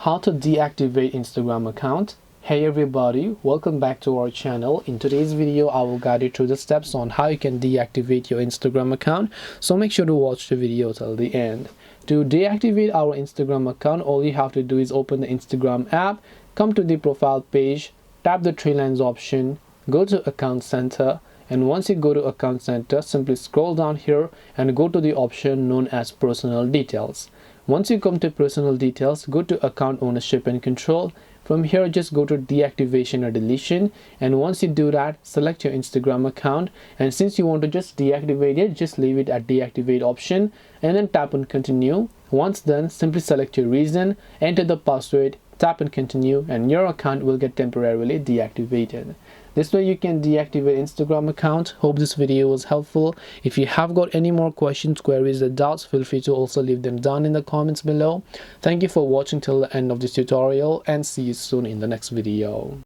How to deactivate Instagram account. Hey everybody, welcome back to our channel. In today's video I will guide you through the steps on how you can deactivate your Instagram account, so make sure to watch the video till the end. To deactivate our Instagram account, all you have to do is open the Instagram app, come to the profile page, tap the three lines option, go to account center, and once you go to account center, simply scroll down here and go to the option known as personal details. Once you come to personal details, go to account ownership and control. From here, just go to deactivation or deletion, and once you do that, select your Instagram account, and since you want to just deactivate it, just leave it at deactivate option and then tap on continue. Once done, simply select your reason, enter the password, tap and continue, and your account will get temporarily deactivated. This way you can deactivate Instagram account. Hope this video was helpful. If you have got any more questions, queries or doubts, feel free to also leave them down in the comments below. Thank you for watching till the end of this tutorial, and see you soon in the next video.